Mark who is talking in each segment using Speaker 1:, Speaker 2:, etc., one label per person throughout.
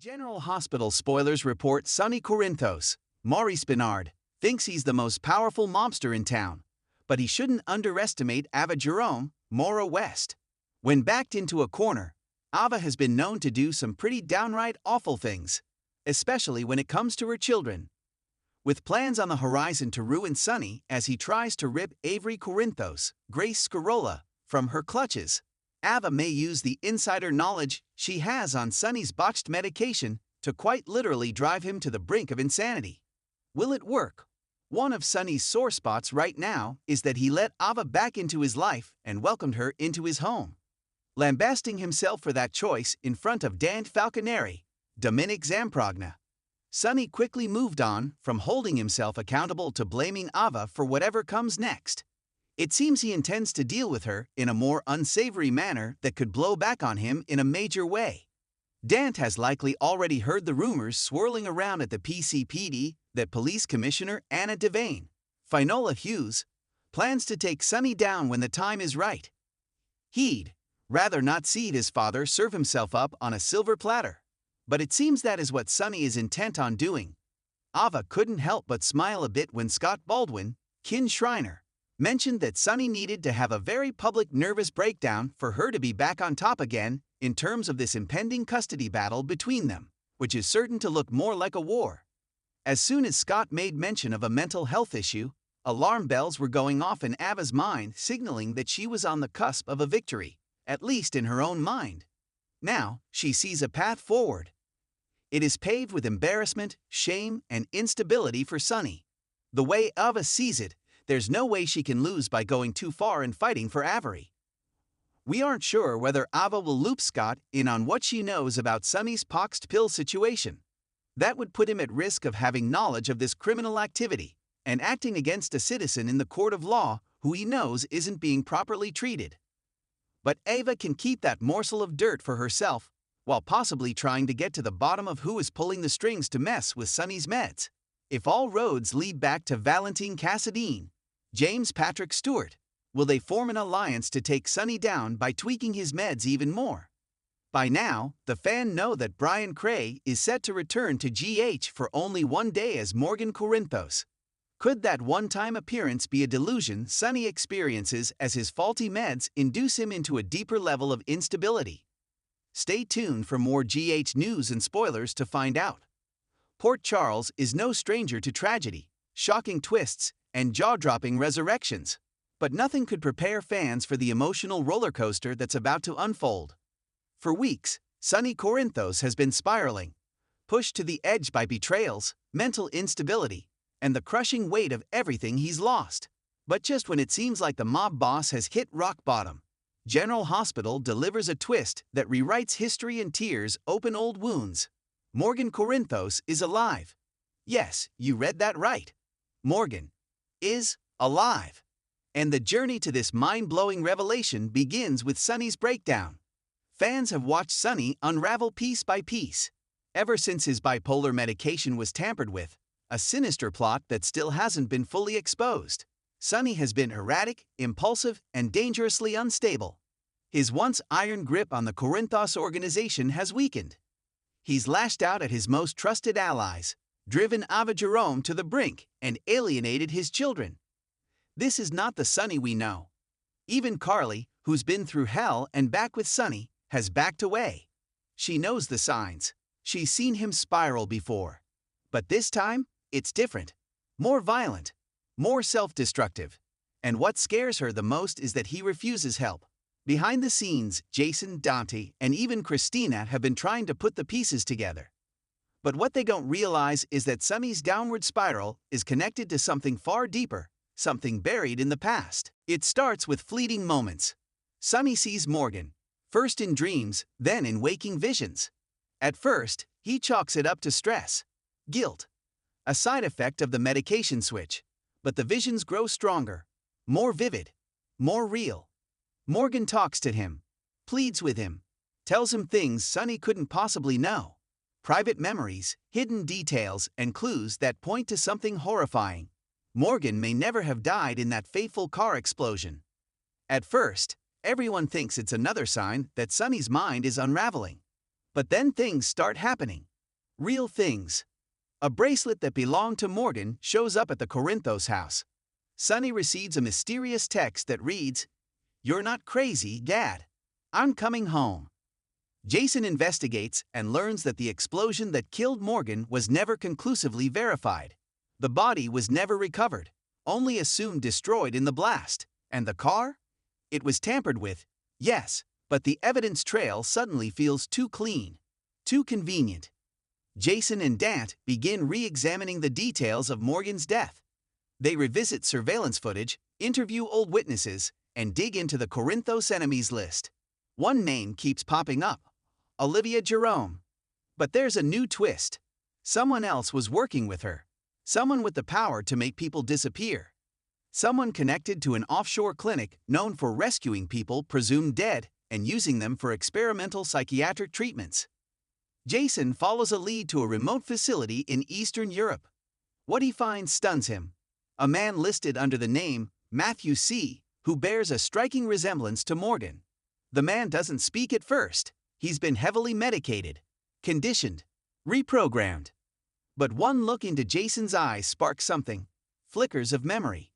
Speaker 1: General Hospital spoilers report Sonny Corinthos, Maurice Bernard, thinks he's the most powerful mobster in town, but he shouldn't underestimate Ava Jerome, Maura West. When backed into a corner, Ava has been known to do some pretty downright awful things, especially when it comes to her children. With plans on the horizon to ruin Sonny as he tries to rip Avery Corinthos, Grace Scarola, from her clutches, Ava may use the insider knowledge she has on Sonny's botched medication to quite literally drive him to the brink of insanity. Will it work? One of Sonny's sore spots right now is that he let Ava back into his life and welcomed her into his home. Lambasting himself for that choice in front of Dan Falconeri, Dominic Zamprogna, Sonny quickly moved on from holding himself accountable to blaming Ava for whatever comes next. It seems he intends to deal with her in a more unsavory manner that could blow back on him in a major way. Dant has likely already heard the rumors swirling around at the PCPD that Police Commissioner Anna Devane, Finola Hughes, plans to take Sonny down when the time is right. He'd rather not see his father serve himself up on a silver platter, but it seems that is what Sonny is intent on doing. Ava couldn't help but smile a bit when Scott Baldwin, Kin Shriner, mentioned that Sonny needed to have a very public nervous breakdown for her to be back on top again in terms of this impending custody battle between them, which is certain to look more like a war. As soon as Scott made mention of a mental health issue, alarm bells were going off in Ava's mind, signaling that she was on the cusp of a victory, at least in her own mind. Now, she sees a path forward. It is paved with embarrassment, shame, and instability for Sonny. The way Ava sees it, there's no way she can lose by going too far and fighting for Avery. We aren't sure whether Ava will loop Scott in on what she knows about Sonny's poxed pill situation. That would put him at risk of having knowledge of this criminal activity and acting against a citizen in the court of law who he knows isn't being properly treated. But Ava can keep that morsel of dirt for herself, while possibly trying to get to the bottom of who is pulling the strings to mess with Sonny's meds. If all roads lead back to Valentine Cassadine, James Patrick Stewart, will they form an alliance to take Sonny down by tweaking his meds even more? By now, the fans know that Brian Cray is set to return to GH for only one day as Morgan Corinthos. Could that one-time appearance be a delusion Sonny experiences as his faulty meds induce him into a deeper level of instability? Stay tuned for more GH news and spoilers to find out. Port Charles is no stranger to tragedy, shocking twists, and jaw-dropping resurrections. But nothing could prepare fans for the emotional roller coaster that's about to unfold. For weeks, Sonny Corinthos has been spiraling, pushed to the edge by betrayals, mental instability, and the crushing weight of everything he's lost. But just when it seems like the mob boss has hit rock bottom, General Hospital delivers a twist that rewrites history and tears open old wounds. Morgan Corinthos is alive. Yes, you read that right. Morgan is alive. And the journey to this mind-blowing revelation begins with Sonny's breakdown. Fans have watched Sonny unravel piece by piece, ever since his bipolar medication was tampered with, a sinister plot that still hasn't been fully exposed. Sonny has been erratic, impulsive, and dangerously unstable. His once iron grip on the Corinthos organization has weakened. He's lashed out at his most trusted allies, driven Ava Jerome to the brink, and alienated his children. This is not the Sonny we know. Even Carly, who's been through hell and back with Sonny, has backed away. She knows the signs. She's seen him spiral before. But this time, it's different. More violent. More self-destructive. And what scares her the most is that he refuses help. Behind the scenes, Jason, Dante, and even Christina have been trying to put the pieces together. But what they don't realize is that Sonny's downward spiral is connected to something far deeper, something buried in the past. It starts with fleeting moments. Sonny sees Morgan, first in dreams, then in waking visions. At first, he chalks it up to stress, guilt, a side effect of the medication switch. But the visions grow stronger, more vivid, more real. Morgan talks to him, pleads with him, tells him things Sonny couldn't possibly know. Private memories, hidden details, and clues that point to something horrifying. Morgan may never have died in that fateful car explosion. At first, everyone thinks it's another sign that Sonny's mind is unraveling. But then things start happening. Real things. A bracelet that belonged to Morgan shows up at the Corinthos house. Sonny receives a mysterious text that reads, "You're not crazy, Dad. I'm coming home." Jason investigates and learns that the explosion that killed Morgan was never conclusively verified. The body was never recovered, only assumed destroyed in the blast. And the car? It was tampered with, yes, but the evidence trail suddenly feels too clean, too convenient. Jason and Dant begin re-examining the details of Morgan's death. They revisit surveillance footage, interview old witnesses, and dig into the Corinthos enemies list. One name keeps popping up: Olivia Jerome. But there's a new twist. Someone else was working with her. Someone with the power to make people disappear. Someone connected to an offshore clinic known for rescuing people presumed dead and using them for experimental psychiatric treatments. Jason follows a lead to a remote facility in Eastern Europe. What he finds stuns him. A man listed under the name Matthew C., who bears a striking resemblance to Morgan. The man doesn't speak at first. He's been heavily medicated, conditioned, reprogrammed. But one look into Jason's eyes sparks something. Flickers of memory.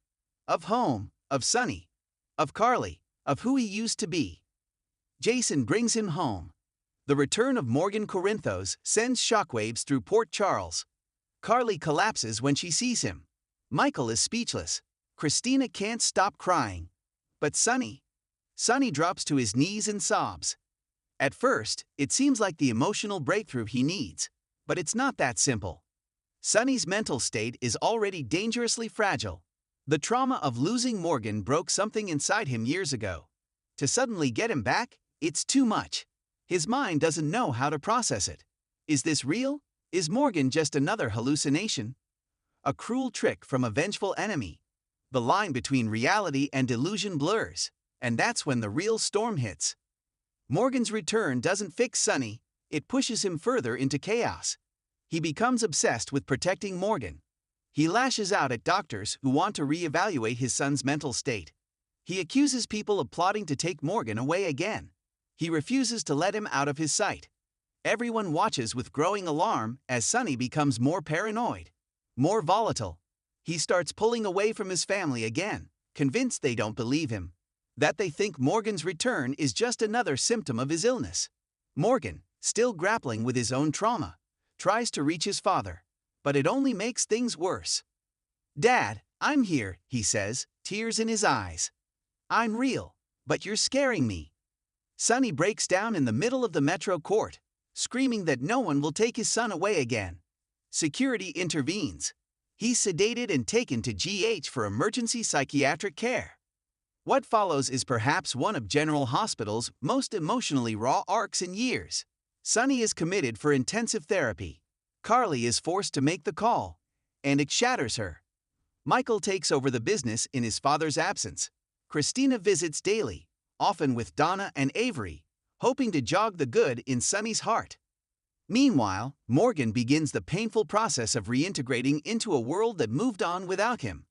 Speaker 1: Of home, of Sonny, of Carly, of who he used to be. Jason brings him home. The return of Morgan Corinthos sends shockwaves through Port Charles. Carly collapses when she sees him. Michael is speechless. Christina can't stop crying. But Sonny drops to his knees and sobs. At first, it seems like the emotional breakthrough he needs, but it's not that simple. Sonny's mental state is already dangerously fragile. The trauma of losing Morgan broke something inside him years ago. To suddenly get him back, it's too much. His mind doesn't know how to process it. Is this real? Is Morgan just another hallucination? A cruel trick from a vengeful enemy. The line between reality and delusion blurs, and that's when the real storm hits. Morgan's return doesn't fix Sonny, it pushes him further into chaos. He becomes obsessed with protecting Morgan. He lashes out at doctors who want to reevaluate his son's mental state. He accuses people of plotting to take Morgan away again. He refuses to let him out of his sight. Everyone watches with growing alarm as Sonny becomes more paranoid, more volatile. He starts pulling away from his family again, convinced they don't believe him, that they think Morgan's return is just another symptom of his illness. Morgan, still grappling with his own trauma, tries to reach his father, but it only makes things worse. "Dad, I'm here," he says, tears in his eyes. "I'm real, but you're scaring me." Sonny breaks down in the middle of the Metro court, screaming that no one will take his son away again. Security intervenes. He's sedated and taken to GH for emergency psychiatric care. What follows is perhaps one of General Hospital's most emotionally raw arcs in years. Sonny is committed for intensive therapy. Carly is forced to make the call, and it shatters her. Michael takes over the business in his father's absence. Christina visits daily, often with Donna and Avery, hoping to jog the good in Sonny's heart. Meanwhile, Morgan begins the painful process of reintegrating into a world that moved on without him.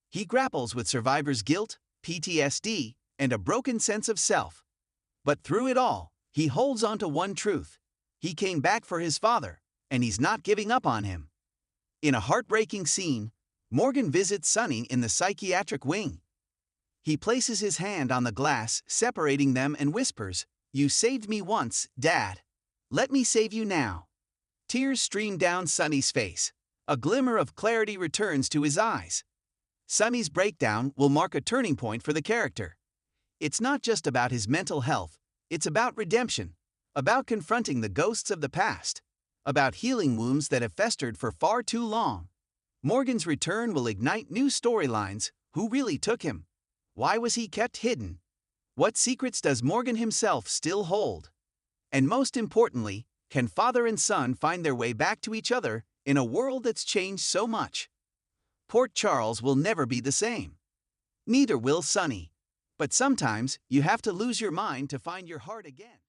Speaker 1: He grapples with survivor's guilt, PTSD, and a broken sense of self. But through it all, he holds on to one truth. He came back for his father, and he's not giving up on him. In a heartbreaking scene, Morgan visits Sonny in the psychiatric wing. He places his hand on the glass, separating them, and whispers, "You saved me once, Dad. Let me save you now." Tears stream down Sonny's face. A glimmer of clarity returns to his eyes. Sonny's breakdown will mark a turning point for the character. It's not just about his mental health, it's about redemption, about confronting the ghosts of the past, about healing wounds that have festered for far too long. Morgan's return will ignite new storylines. Who really took him? Why was he kept hidden? What secrets does Morgan himself still hold? And most importantly, can father and son find their way back to each other in a world that's changed so much? Port Charles will never be the same. Neither will Sonny. But sometimes you have to lose your mind to find your heart again.